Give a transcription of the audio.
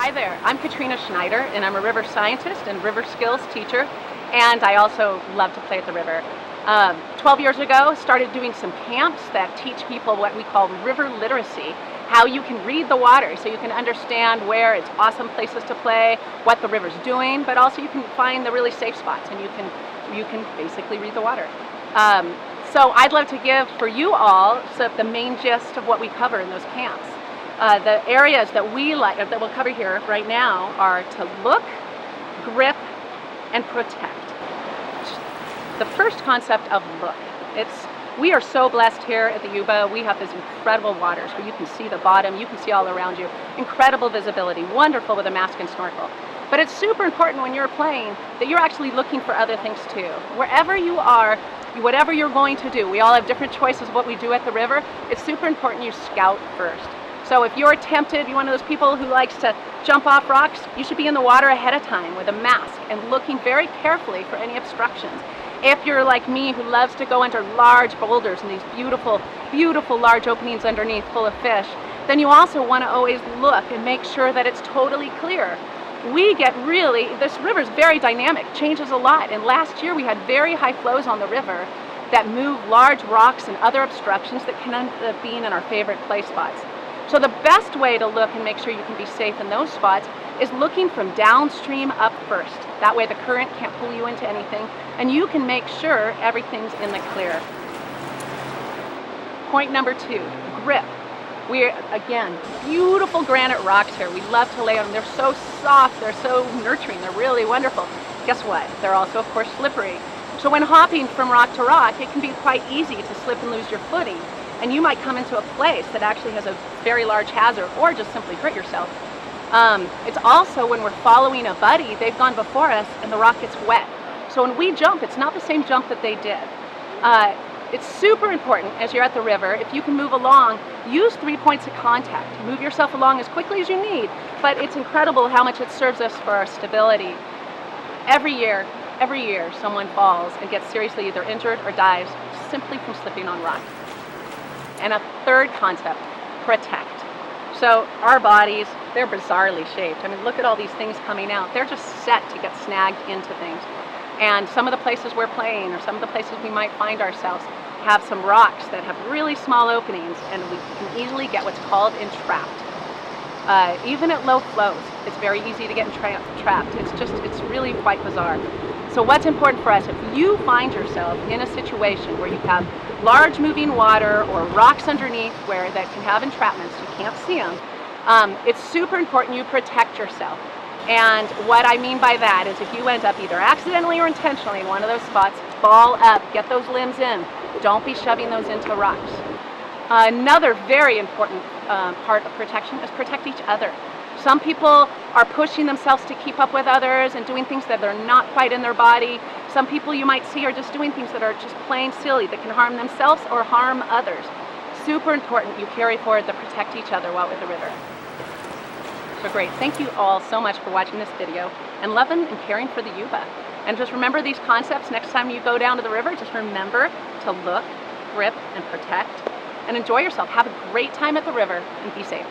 Hi there, I'm Katrina Schneider, and I'm a river scientist and river skills teacher, and I also love to play at the river. 12 years ago, started doing some camps that teach people what we call river literacy, how you can read the water so you can understand where it's awesome places to play, what the river's doing, but also you can find the really safe spots, and you can basically read the water. So I'd love to give for you all the main gist of what we cover in those camps. The areas that that we'll cover here right now are to look, grip, and protect. The first concept of look. We are so blessed here at the Yuba. We have these incredible waters where you can see the bottom, you can see all around you. Incredible visibility, wonderful with a mask and snorkel. But it's super important when you're playing that you're actually looking for other things too. Wherever you are, whatever you're going to do, we all have different choices of what we do at the river. It's super important you scout first. So if you're tempted, you're one of those people who likes to jump off rocks, you should be in the water ahead of time with a mask and looking very carefully for any obstructions. If you're like me who loves to go under large boulders and these beautiful, beautiful large openings underneath full of fish, then you also want to always look and make sure that it's totally clear. This river is very dynamic, changes a lot, and last year we had very high flows on the river that move large rocks and other obstructions that can end up being in our favorite play spots. So the best way to look and make sure you can be safe in those spots is looking from downstream up first. That way the current can't pull you into anything, and you can make sure everything's in the clear. Point number 2, grip. Again, beautiful granite rocks here. We love to lay on them. They're so soft, they're so nurturing, they're really wonderful. Guess what? They're also, of course, slippery. So when hopping from rock to rock, it can be quite easy to slip and lose your footing. And you might come into a place that actually has a very large hazard or just simply hurt yourself. It's also when we're following a buddy, they've gone before us and the rock gets wet. So when we jump, it's not the same jump that they did. It's super important as you're at the river, if you can move along, use 3 points of contact. Move yourself along as quickly as you need, but it's incredible how much it serves us for our stability. Every year, someone falls and gets seriously either injured or dies simply from slipping on rocks. And a third concept, protect. So our bodies, they're bizarrely shaped. I mean, look at all these things coming out. They're just set to get snagged into things. And some of the places we're playing or some of the places we might find ourselves have some rocks that have really small openings, and we can easily get what's called entrapped. Even at low flows, it's very easy to get trapped. It's really quite bizarre. So what's important for us, if you find yourself in a situation where you have large moving water or rocks underneath that can have entrapments, you can't see them, it's super important you protect yourself. And what I mean by that is if you end up either accidentally or intentionally in one of those spots, ball up, get those limbs in. Don't be shoving those into rocks. Another very important part of protection is protect each other. Some people are pushing themselves to keep up with others and doing things that are not quite in their body. Some people you might see are just doing things that are just plain silly that can harm themselves or harm others. Super important you carry forward to protect each other while at the river. So great, thank you all so much for watching this video and loving and caring for the Yuba. And just remember these concepts next time you go down to the river. Just remember to look, grip, and protect, and enjoy yourself. Have a great time at the river and be safe.